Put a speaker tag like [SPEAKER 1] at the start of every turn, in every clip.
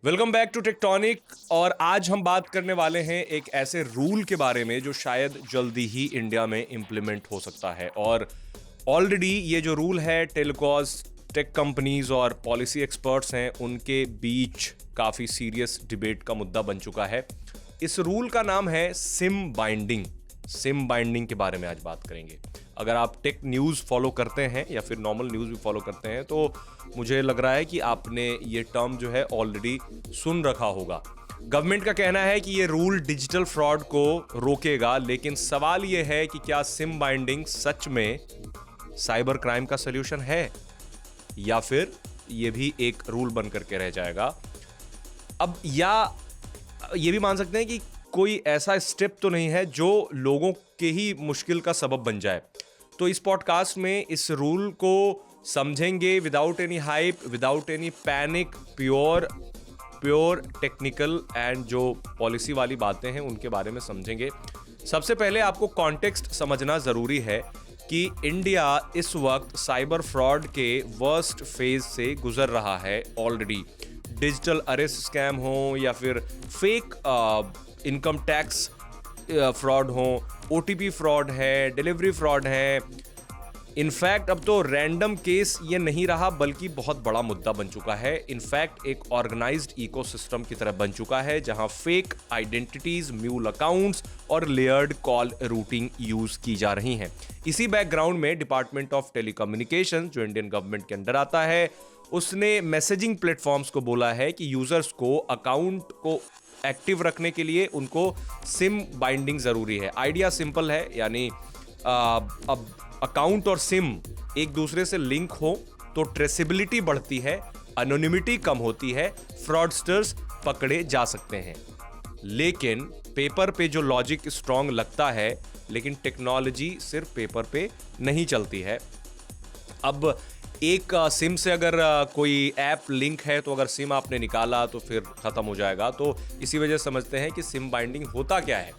[SPEAKER 1] Welcome back to tectonic. और आज हम बात करने वाले हैं एक ऐसे रूल के बारे में जो शायद जल्दी ही इंडिया में इम्प्लीमेंट हो सकता है। और ऑलरेडी ये जो रूल है टेलीकॉज, टेक कंपनीज और पॉलिसी एक्सपर्ट्स हैं उनके बीच काफ़ी सीरियस डिबेट का मुद्दा बन चुका है। इस रूल का नाम है सिम बाइंडिंग। सिम बाइंडिंग के बारे में आज बात करेंगे। अगर आप टेक न्यूज़ फॉलो करते हैं या फिर नॉर्मल न्यूज़ भी फॉलो करते हैं तो मुझे लग रहा है कि आपने ये टर्म जो है ऑलरेडी सुन रखा होगा। गवर्नमेंट का कहना है कि ये रूल डिजिटल फ्रॉड को रोकेगा, लेकिन सवाल ये है कि क्या सिम बाइंडिंग सच में साइबर क्राइम का सलूशन है या फिर ये भी एक रूल बन करके रह जाएगा। अब या ये भी मान सकते हैं कि कोई ऐसा स्टेप तो नहीं है जो लोगों के ही मुश्किल का सबब बन जाए। तो इस पॉडकास्ट में इस रूल को समझेंगे without any hype, without any panic, pure technical and जो पॉलिसी वाली बातें हैं उनके बारे में समझेंगे। सबसे पहले आपको कॉन्टेक्स्ट समझना ज़रूरी है कि इंडिया इस वक्त साइबर फ्रॉड के वर्स्ट फेज से गुजर रहा है ऑलरेडी। डिजिटल अरेस्ट स्कैम हो या फिर फेक इनकम टैक्स फ्रॉड हो, OTP फ्रॉड है, डिलीवरी फ्रॉड है। इनफैक्ट अब तो रैंडम केस ये नहीं रहा बल्कि बहुत बड़ा मुद्दा बन चुका है। इनफैक्ट एक ऑर्गेनाइज्ड इकोसिस्टम की तरह बन चुका है जहां फेक आइडेंटिटीज, म्यूल अकाउंट्स और लेयर्ड कॉल रूटिंग यूज की जा रही हैं। इसी बैकग्राउंड में डिपार्टमेंट ऑफ टेलीकम्युनिकेशन जो इंडियन गवर्नमेंट के अंडर आता है, उसने मैसेजिंग प्लेटफॉर्म्स को बोला है कि यूजर्स को अकाउंट को एक्टिव रखने के लिए उनको सिम बाइंडिंग जरूरी है। आइडिया सिंपल है, यानी अब अकाउंट और सिम एक दूसरे से लिंक हो तो ट्रेसेबिलिटी बढ़ती है, एनोनिमिटी कम होती है, फ्रॉडस्टर्स पकड़े जा सकते हैं। लेकिन पेपर पे जो लॉजिक स्ट्रांग लगता है, लेकिन टेक्नोलॉजी सिर्फ पेपर पे नहीं चलती है। अब एक सिम से अगर कोई ऐप लिंक है तो अगर सिम आपने निकाला तो फिर ख़त्म हो जाएगा। तो इसी वजह समझते हैं कि सिम बाइंडिंग होता क्या है।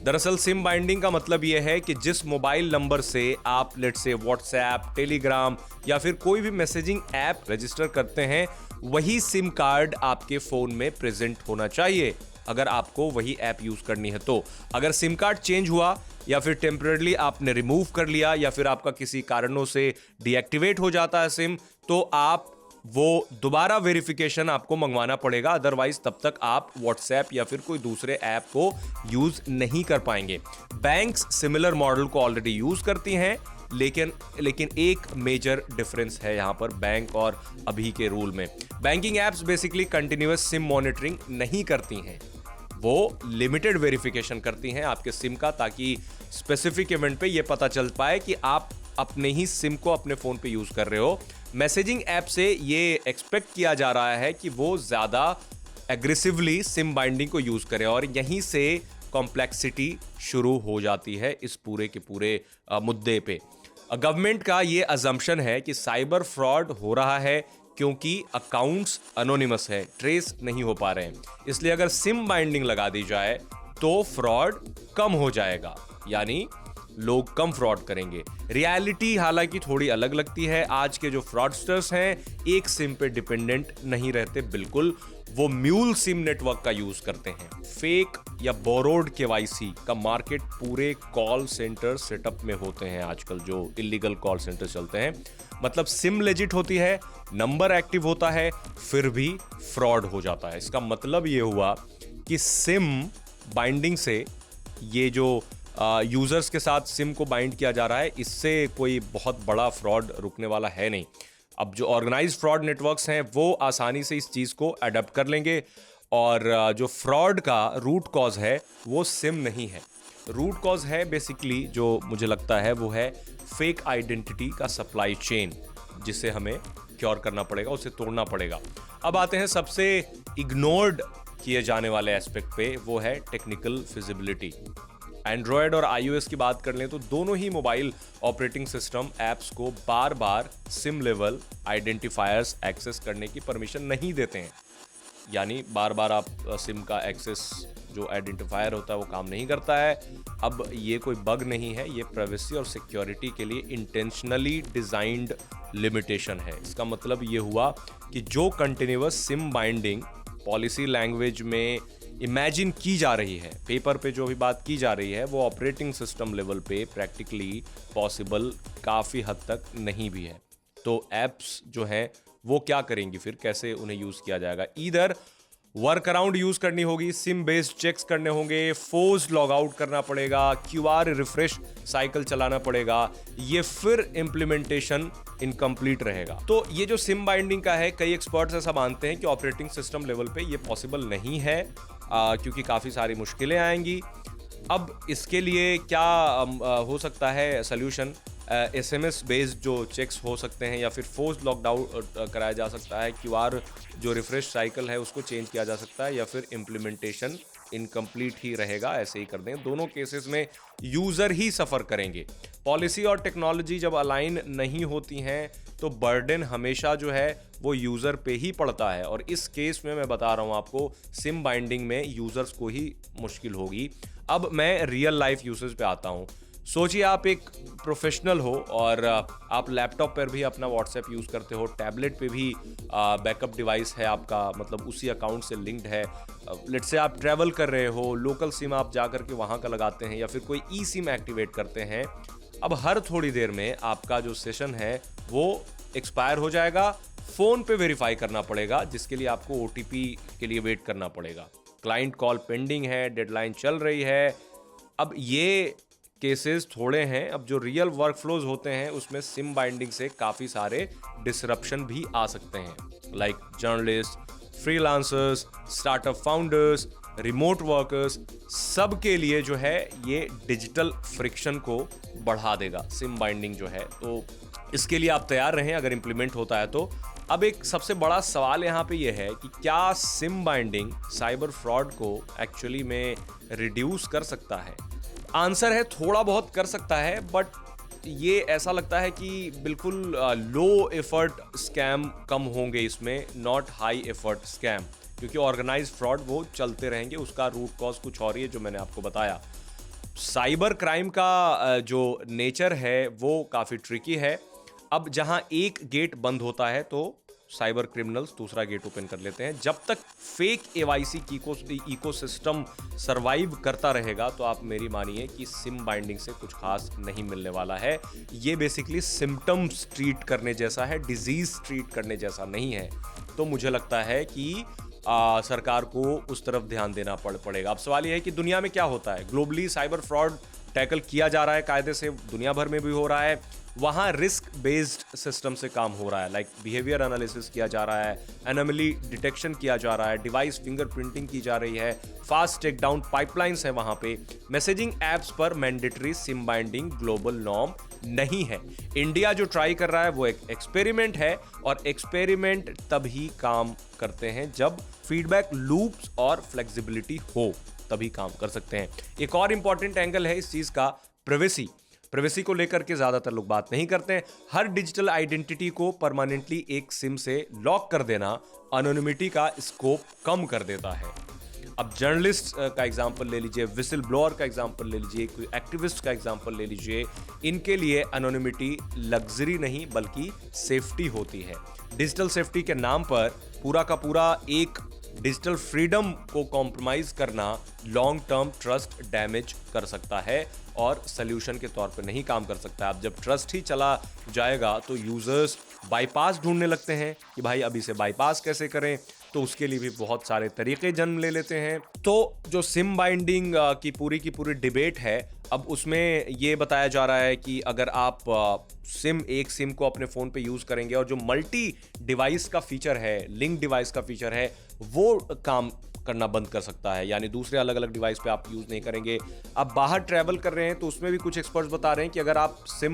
[SPEAKER 1] दरअसल सिम बाइंडिंग का मतलब यह है कि जिस मोबाइल नंबर से आप लेट से व्हाट्सएप, टेलीग्राम या फिर कोई भी मैसेजिंग ऐप रजिस्टर करते हैं, वही सिम कार्ड आपके फ़ोन में प्रेजेंट होना चाहिए अगर आपको वही ऐप यूज़ करनी है। तो अगर सिम कार्ड चेंज हुआ या फिर टेम्पररी आपने रिमूव कर लिया या फिर आपका किसी कारणों से डीएक्टिवेट हो जाता है सिम, तो आप वो दोबारा वेरिफिकेशन आपको मंगवाना पड़ेगा। अदरवाइज तब तक आप व्हाट्सएप या फिर कोई दूसरे ऐप को यूज़ नहीं कर पाएंगे। बैंक्स सिमिलर मॉडल को ऑलरेडी यूज़ करती हैं, लेकिन एक मेजर डिफरेंस है यहाँ पर बैंक और अभी के रूल में। Banking apps basically continuous SIM monitoring नहीं करती हैं, वो लिमिटेड वेरिफिकेशन करती हैं आपके सिम का, ताकि स्पेसिफिक इवेंट पे ये पता चल पाए कि आप अपने ही सिम को अपने फ़ोन पे यूज़ कर रहे हो। मैसेजिंग ऐप से ये एक्सपेक्ट किया जा रहा है कि वो ज़्यादा एग्रेसिवली सिम बाइंडिंग को यूज़ करें, और यहीं से कॉम्प्लेक्सिटी शुरू हो जाती है इस पूरे के पूरे मुद्दे पे। गवर्नमेंट का ये अजम्पशन है कि साइबर फ्रॉड हो रहा है क्योंकि अकाउंट्स अनोनिमस है, ट्रेस नहीं हो पा रहे हैं। इसलिए अगर सिम बाइंडिंग लगा दी जाए तो फ्रॉड कम हो जाएगा, यानी लोग कम फ्रॉड करेंगे। रियलिटी हालांकि थोड़ी अलग लगती है। आज के जो फ्रॉडस्टर्स हैं एक सिम पे डिपेंडेंट नहीं रहते बिल्कुल, वो म्यूल सिम नेटवर्क का यूज करते हैं। फेक या बोरोड केवाईसी का मार्केट पूरे कॉल सेंटर सेटअप में होते हैं आजकल, जो इलीगल कॉल सेंटर चलते हैं। मतलब सिम लेजिट होती है, नंबर एक्टिव होता है, फिर भी फ्रॉड हो जाता है। इसका मतलब ये हुआ कि सिम बाइंडिंग से ये जो यूज़र्स के साथ सिम को बाइंड किया जा रहा है, इससे कोई बहुत बड़ा फ्रॉड रुकने वाला है नहीं। अब जो ऑर्गेनाइज्ड फ्रॉड नेटवर्क्स हैं वो आसानी से इस चीज़ को अडेप्ट कर लेंगे, और जो फ्रॉड का रूट कॉज है वो सिम नहीं है। रूट कॉज है बेसिकली, जो मुझे लगता है वो है फेक आइडेंटिटी का सप्लाई चेन, जिसे हमें क्योर करना पड़ेगा, उसे तोड़ना पड़ेगा। अब आते हैं सबसे इग्नोर्ड किए जाने वाले एस्पेक्ट पे, वो है टेक्निकल फिजिबिलिटी। एंड्रॉयड और iOS की बात कर लें तो दोनों ही मोबाइल ऑपरेटिंग सिस्टम ऐप्स को बार बार सिम लेवल आइडेंटिफायर्स एक्सेस करने की परमिशन नहीं देते हैं। यानी बार बार आप सिम का एक्सेस जो आइडेंटिफायर होता है वो काम नहीं करता है। अब ये कोई बग नहीं है, ये प्राइवेसी और सिक्योरिटी के लिए इंटेंशनली डिजाइंड लिमिटेशन है। इसका मतलब ये हुआ कि जो continuous SIM binding policy language में इमेजिन की जा रही है, पेपर पे जो भी बात की जा रही है, वो ऑपरेटिंग सिस्टम लेवल पे प्रैक्टिकली पॉसिबल काफ़ी हद तक नहीं भी है। तो एप्स जो हैं वो क्या करेंगी फिर, कैसे उन्हें यूज़ किया जाएगा? ईदर वर्क अराउंड यूज़ करनी होगी, सिम बेस्ड चेक्स करने होंगे, फोर्स लॉग आउट करना पड़ेगा, QR रिफ्रेश साइकिल चलाना पड़ेगा, ये फिर इम्प्लीमेंटेशन इनकम्प्लीट रहेगा। तो ये जो सिम बाइंडिंग का है, कई एक्सपर्ट्स ऐसा मानते हैं कि ऑपरेटिंग सिस्टम लेवल पे ये पॉसिबल नहीं है, क्योंकि काफ़ी सारी मुश्किलें आएंगी। अब इसके लिए क्या हो सकता है सल्यूशन? SMS बेस्ड जो चेक्स हो सकते हैं, या फिर फोर्स लॉकडाउन कराया जा सकता है, QR जो रिफ्रेश साइकिल है उसको चेंज किया जा सकता है, या फिर इम्प्लीमेंटेशन इनकम्प्लीट ही रहेगा, ऐसे ही कर दें। दोनों केसेस में यूज़र ही सफ़र करेंगे। पॉलिसी और टेक्नोलॉजी जब अलाइन नहीं होती हैं तो बर्डन हमेशा जो है वो यूज़र पे ही पड़ता है, और इस केस में मैं बता रहा हूँ आपको, सिम बाइंडिंग में यूज़र्स को ही मुश्किल होगी। अब मैं रियल लाइफ यूसेज पे आता हूँ। सोचिए आप एक प्रोफेशनल हो और आप लैपटॉप पर भी अपना व्हाट्सएप यूज़ करते हो, टैबलेट पे भी बैकअप डिवाइस है आपका, मतलब उसी अकाउंट से लिंक्ड है। लेट्स से आप ट्रैवल कर रहे हो, लोकल सिम आप जा कर के वहाँ का लगाते हैं, या फिर कोई ई सिम एक्टिवेट करते हैं। अब हर थोड़ी देर में आपका जो सेशन है वो एक्सपायर हो जाएगा, फ़ोन पे वेरीफाई करना पड़ेगा, जिसके लिए आपको OTP के लिए वेट करना पड़ेगा। क्लाइंट कॉल पेंडिंग है, डेडलाइन चल रही है। अब ये केसेस थोड़े हैं। अब जो रियल वर्क फ्लोज होते हैं उसमें सिम बाइंडिंग से काफ़ी सारे डिसरप्शन भी आ सकते हैं, like journalist, freelancers, startup founders, remote workers, सब के लिए जो है ये डिजिटल फ्रिक्शन को बढ़ा देगा सिम बाइंडिंग जो है। तो इसके लिए आप तैयार रहें अगर इम्प्लीमेंट होता है तो। अब एक सबसे बड़ा सवाल यहाँ पे ये है कि क्या सिम बाइंडिंग साइबर फ्रॉड को एक्चुअली में रिड्यूस कर सकता है? आंसर है थोड़ा बहुत कर सकता है, बट ये ऐसा लगता है कि बिल्कुल लो एफर्ट स्कैम कम होंगे इसमें, नॉट हाई एफर्ट स्कैम, क्योंकि ऑर्गेनाइज्ड फ्रॉड वो चलते रहेंगे। उसका रूट कॉज कुछ और ही है जो मैंने आपको बताया। साइबर क्राइम का जो नेचर है वो काफ़ी ट्रिकी है। अब जहाँ एक गेट बंद होता है तो साइबर क्रिमिनल्स दूसरा गेट ओपन कर लेते हैं। जब तक फेक KYC की इकोसिस्टम सरवाइव करता रहेगा तो आप मेरी मानिए कि सिम बाइंडिंग से कुछ खास नहीं मिलने वाला है। ये बेसिकली सिम्टम्स ट्रीट करने जैसा है, डिजीज ट्रीट करने जैसा नहीं है। तो मुझे लगता है कि सरकार को उस तरफ ध्यान देना पड़ेगा। अब सवाल ये है कि दुनिया में क्या होता है। ग्लोबली साइबर फ्रॉड टैकल किया जा रहा है कायदे से, दुनिया भर में भी हो रहा है। वहाँ रिस्क बेस्ड सिस्टम से काम हो रहा है, लाइक बिहेवियर एनालिसिस किया जा रहा है, एनोमली डिटेक्शन किया जा रहा है, डिवाइस फिंगरप्रिंटिंग की जा रही है, फास्ट टेक डाउन पाइपलाइंस है वहाँ पे। मैसेजिंग एप्स पर mandatory SIM binding global norm नहीं है। इंडिया जो ट्राई कर रहा है वो एक एक्सपेरिमेंट है, और एक्सपेरिमेंट तभी काम करते हैं जब फीडबैक लूप्स और फ्लेक्सिबिलिटी हो, तभी काम कर सकते हैं। एक और इंपॉर्टेंट एंगल है इस चीज़ का, प्राइवेसी को लेकर के ज़्यादातर लोग बात नहीं करते हैं। हर डिजिटल आइडेंटिटी को परमानेंटली एक सिम से लॉक कर देना एनोनिमिटी का स्कोप कम कर देता है। अब जर्नलिस्ट का एग्जांपल ले लीजिए, विसिल ब्लोअर का एग्जांपल ले लीजिए, कोई एक्टिविस्ट का एग्जांपल ले लीजिए। इनके लिए एनोनिमिटी लग्जरी नहीं बल्कि सेफ्टी होती है। डिजिटल सेफ्टी के नाम पर पूरा का पूरा एक डिजिटल फ्रीडम को कॉम्प्रोमाइज करना लॉन्ग टर्म ट्रस्ट डैमेज कर सकता है और सल्यूशन के तौर पर नहीं काम कर सकता है। अब जब ट्रस्ट ही चला जाएगा तो यूजर्स बाईपास ढूंढने लगते हैं कि भाई अब इसे बाईपास कैसे करें, तो उसके लिए भी बहुत सारे तरीके जन्म ले लेते हैं। तो जो सिम बाइंडिंग की पूरी डिबेट है, अब उसमें ये बताया जा रहा है कि अगर आप एक सिम को अपने फ़ोन पे यूज़ करेंगे और जो मल्टी डिवाइस का फीचर है, लिंक डिवाइस का फीचर है, वो काम करना बंद कर सकता है, यानी दूसरे अलग अलग डिवाइस पे आप यूज़ नहीं करेंगे। अब बाहर ट्रैवल कर रहे हैं तो उसमें भी कुछ एक्सपर्ट्स बता रहे हैं कि अगर आप सिम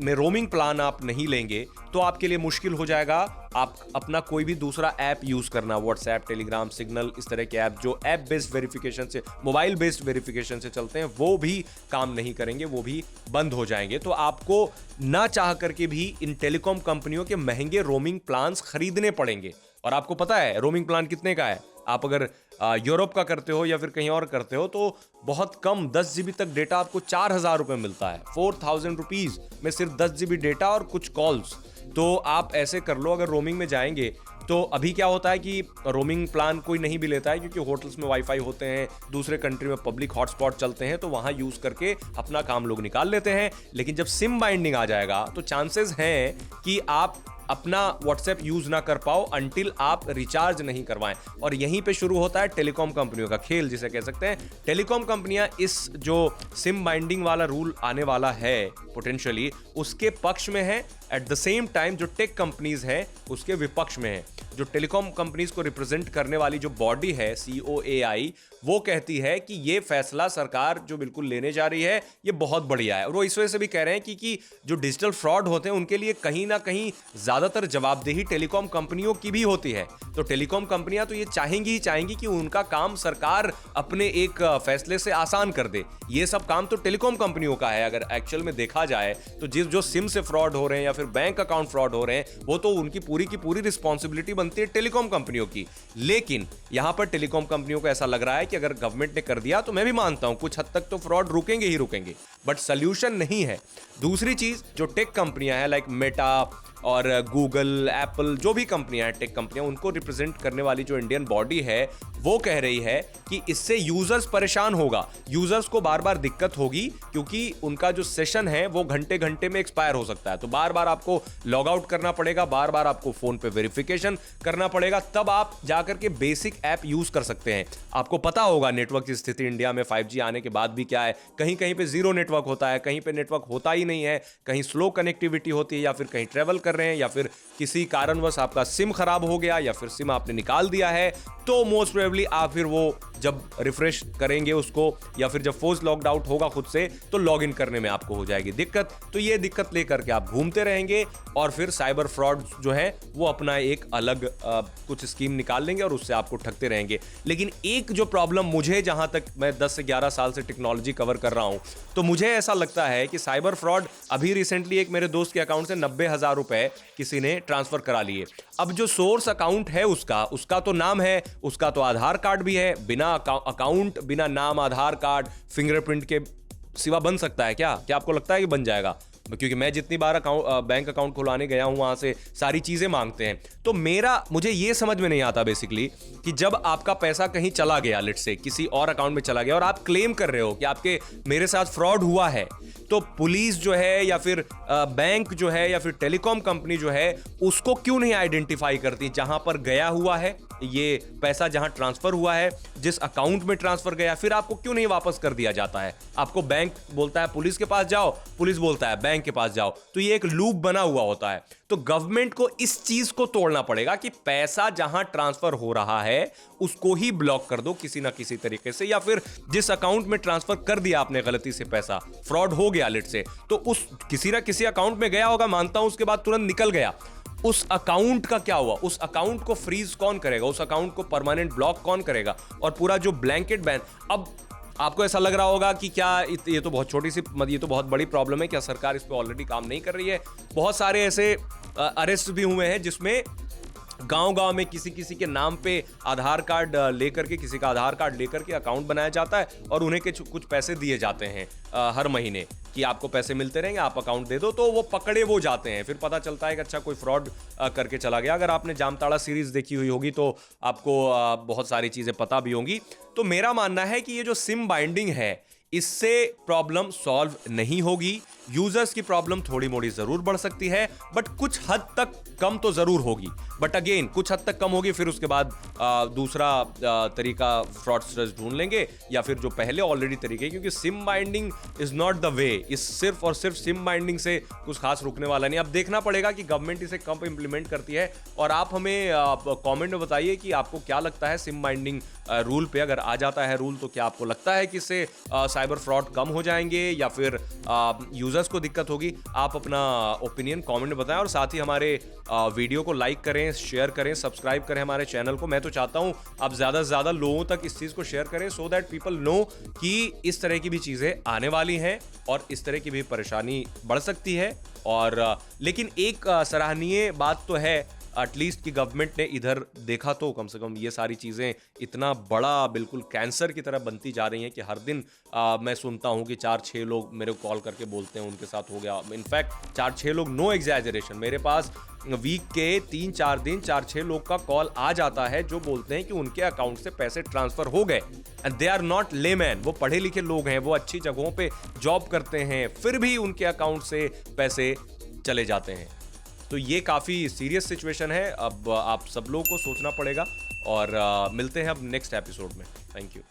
[SPEAKER 1] में रोमिंग प्लान आप नहीं लेंगे तो आपके लिए मुश्किल हो जाएगा आप अपना कोई भी दूसरा ऐप यूज़ करना, व्हाट्सएप, टेलीग्राम, सिग्नल, इस तरह के ऐप जो ऐप बेस्ड वेरिफिकेशन से, मोबाइल बेस्ड वेरिफिकेशन से चलते हैं, वो भी काम नहीं करेंगे, वो भी बंद हो जाएंगे। तो आपको ना चाह करके भी इन टेलीकॉम कंपनियों के महंगे रोमिंग प्लान्स खरीदने पड़ेंगे। और आपको पता है रोमिंग प्लान कितने का है? आप अगर यूरोप का करते हो या फिर कहीं और करते हो तो बहुत कम 10 GB तक डेटा आपको 4,000 रुपये मिलता है। 4,000 रुपीज़ में सिर्फ 10 GB डेटा और कुछ कॉल्स। तो आप ऐसे कर लो, अगर रोमिंग में जाएंगे तो अभी क्या होता है कि रोमिंग प्लान कोई नहीं भी लेता है, क्योंकि होटल्स में वाईफाई होते हैं, दूसरे कंट्री में पब्लिक हॉटस्पॉट चलते हैं, तो वहाँ यूज़ करके अपना काम लोग निकाल लेते हैं। लेकिन जब सिम बाइंडिंग आ जाएगा तो चांसेस हैं कि आप अपना व्हाट्सएप यूज ना कर पाओ अंटिल आप रिचार्ज नहीं करवाएं। और यहीं पे शुरू होता है टेलीकॉम कंपनियों का खेल, जिसे कह सकते हैं। टेलीकॉम कंपनियां इस जो सिम बाइंडिंग वाला रूल आने वाला है पोटेंशियली, उसके पक्ष में है। एट द सेम टाइम जो टेक कंपनीज हैं उसके विपक्ष में है। जो टेलीकॉम कंपनीज को रिप्रेजेंट करने वाली जो बॉडी है COAI, वो कहती है कि ये फैसला सरकार जो बिल्कुल लेने जा रही है ये बहुत बढ़िया है। और वो इस वजह से भी कह रहे हैं कि जो डिजिटल फ्रॉड होते हैं उनके लिए कहीं ना कहीं ज्यादातर जवाबदेही टेलीकॉम कंपनियों की भी होती है। तो टेलीकॉम कंपनियां तो ये चाहेंगी ही चाहेंगी कि उनका काम सरकार अपने एक फैसले से आसान कर दे। ये सब काम तो टेलीकॉम कंपनियों का है। अगर एक्चुअल में देखा जाए तो जो सिम से फ्रॉड हो रहे हैं या फिर बैंक अकाउंट फ्रॉड हो रहे हैं, वो तो उनकी पूरी की पूरी रिस्पॉन्सिबिलिटी बनती है टेलीकॉम कंपनियों की। लेकिन यहां पर टेलीकॉम कंपनियों को ऐसा लग रहा है कि अगर गवर्नमेंट ने कर दिया तो मैं भी मानता हूं कुछ हद तक तो फ्रॉड रुकेंगे ही रुकेंगे, बट सोल्यूशन नहीं है। दूसरी चीज, जो टेक कंपनियां हैं लाइक मेटा और गूगल, एप्पल, जो भी कंपनियां हैं टेक कंपनियां, उनको रिप्रेजेंट करने वाली जो इंडियन बॉडी है वो कह रही है कि इससे यूजर्स परेशान होगा, यूजर्स को बार बार दिक्कत होगी, क्योंकि उनका जो सेशन है वो घंटे घंटे में एक्सपायर हो सकता है। तो बार बार आपको लॉग आउट करना पड़ेगा, बार बार आपको फोन पे वेरिफिकेशन करना पड़ेगा, तब आप जाकर के बेसिक ऐप यूज कर सकते हैं। आपको पता होगा नेटवर्क की स्थिति इंडिया में 5G आने के बाद भी क्या है। कहीं कहीं पे जीरो नेटवर्क होता है, कहीं पे नेटवर्क होता ही नहीं है, कहीं स्लो कनेक्टिविटी होती है, या फिर कहीं ट्रेवल कर रहे हैं, या फिर किसी कारणवश आपका सिम खराब हो गया, या फिर सिम आपने निकाल दिया है, तो मोस्ट प्रोबेबली आप फिर वो जब रिफ्रेश करेंगे उसको, या फिर जब फोर्स लॉग्ड आउट होगा खुद से, तो लॉग इन करने में आपको हो जाएगी दिक्कत। तो ये दिक्कत लेकर के आप घूमते रहेंगे और फिर साइबर फ्रॉड जो है वो अपना एक अलग कुछ स्कीम निकाल लेंगे और उससे आपको ठगते रहेंगे। लेकिन एक जो प्रॉब्लम मुझे, जहां तक मैं 10 से 11 साल से टेक्नोलॉजी कवर कर रहा हूं, तो मुझे ऐसा लगता है कि साइबर फ्रॉड, अभी रिसेंटली एक मेरे दोस्त के अकाउंट से 90,000 रुपए किसी ने ट्रांसफर करा लिए। अब जो सोर्स अकाउंट है उसका तो नाम है, उसका तो आधार कार्ड भी है। बिना अकाउंट, बिना नाम, आधार कार्ड, फिंगरप्रिंट के सिवा बन सकता है क्या? आपको लगता है कि बन जाएगा? क्योंकि मैं जितनी बार बैंक अकाउंट खुलवाने गया हूं, वहां से सारी चीजें मांगते हैं। तो मुझे ये समझ में नहीं आता बेसिकली कि जब आपका पैसा कहीं चला गया, लेट्स से किसी और अकाउंट में चला गया, और आप क्लेम कर रहे हो कि मेरे साथ फ्रॉड हुआ है, तो पुलिस जो है या फिर बैंक जो है या फिर टेलीकॉम कंपनी जो है, उसको क्यों नहीं आइडेंटिफाई करती जहां पर गया हुआ है ये पैसा, जहां ट्रांसफर हुआ है, जिस अकाउंट में ट्रांसफर गया, फिर आपको क्यों नहीं वापस कर दिया जाता है? आपको बैंक बोलता है पुलिस के पास जाओ, पुलिस बोलता है बैंक के पास जाओ, तो ये एक लूप बना हुआ होता है। तो गवर्नमेंट को इस चीज को तोड़ना पड़ेगा कि पैसा जहां ट्रांसफर हो रहा है उसको ही ब्लॉक कर दो किसी ना किसी तरीके से, या फिर जिस अकाउंट में ट्रांसफर कर दिया आपने गलती से पैसा, फ्रॉड हो गया लेट से, तो उस किसी ना किसी अकाउंट में गया होगा, मानता हूं, उसके बाद तुरंत निकल गया, उस अकाउंट का क्या हुआ? उस अकाउंट को फ्रीज कौन करेगा? उस अकाउंट को परमानेंट ब्लॉक कौन करेगा? और पूरा जो ब्लैंकेट बैन, अब आपको ऐसा लग रहा होगा कि क्या ये तो बहुत छोटी सी, ये तो बहुत बड़ी प्रॉब्लम है, क्या सरकार इस पे ऑलरेडी काम नहीं कर रही है? बहुत सारे ऐसे अरेस्ट भी हुए हैं जिसमें गांव-गांव में किसी के नाम पे आधार कार्ड लेकर के, किसी का आधार कार्ड लेकर के अकाउंट बनाया जाता है और उन्हें कुछ पैसे दिए जाते हैं हर महीने कि आपको पैसे मिलते रहेंगे, आप अकाउंट दे दो, तो वो पकड़े वो जाते हैं। फिर पता चलता है कि अच्छा कोई फ्रॉड करके चला गया। अगर आपने जामताड़ा सीरीज देखी हुई होगी तो आपको बहुत सारी चीजें पता भी होंगी। तो मेरा मानना है कि ये जो सिम बाइंडिंग है, इससे प्रॉब्लम सॉल्व नहीं होगी। यूजर्स की प्रॉब्लम थोड़ी मोड़ी जरूर बढ़ सकती है, बट कुछ हद तक कम तो जरूर होगी। बट अगेन कुछ हद तक कम होगी, फिर उसके बाद दूसरा तरीका फ्रॉडस्टर्स ढूंढ लेंगे, या फिर जो पहले ऑलरेडी तरीके, क्योंकि SIM binding is not the way. इस सिर्फ और सिर्फ सिम बाइंडिंग से कुछ खास रुकने वाला नहीं। अब देखना पड़ेगा कि गवर्नमेंट इसे कब इंप्लीमेंट करती है, और आप हमें कमेंट में बताइए कि आपको क्या लगता है सिम बाइंडिंग रूल पे। अगर आ जाता है रूल तो क्या आपको लगता है कि इससे साइबर फ्रॉड कम हो जाएंगे या फिर यूजर्स को दिक्कत होगी? आप अपना ओपिनियन कमेंट में बताएं, और साथ ही हमारे वीडियो को लाइक करें, शेयर करें, सब्सक्राइब करें हमारे चैनल को। मैं तो चाहता हूं आप ज्यादा से ज्यादा लोगों तक इस चीज को शेयर करें, सो दैट पीपल नो कि इस तरह की भी चीजें आने वाली हैं और इस तरह की भी परेशानी बढ़ सकती है। और लेकिन एक सराहनीय बात तो है एटलीस्ट कि गवर्नमेंट ने इधर देखा तो कम से कम ये सारी चीज़ें इतना बड़ा बिल्कुल कैंसर की तरह बनती जा रही हैं कि हर दिन मैं सुनता हूँ कि 4-6 लोग मेरे को कॉल करके बोलते हैं उनके साथ हो गया। इनफैक्ट 4-6 लोग, नो एग्जैजरेशन, मेरे पास वीक के 3-4 दिन 4-6 लोग का कॉल आ जाता है जो बोलते हैं कि उनके अकाउंट से पैसे ट्रांसफर हो गए and they are not layman. वो पढ़े लिखे लोग हैं, वो अच्छी जगहों पे जॉब करते हैं, फिर भी उनके अकाउंट से पैसे चले जाते हैं। तो ये काफ़ी सीरियस सिचुएशन है। अब आप सब लोगों को सोचना पड़ेगा और मिलते हैं अब नेक्स्ट एपिसोड में। Thank you.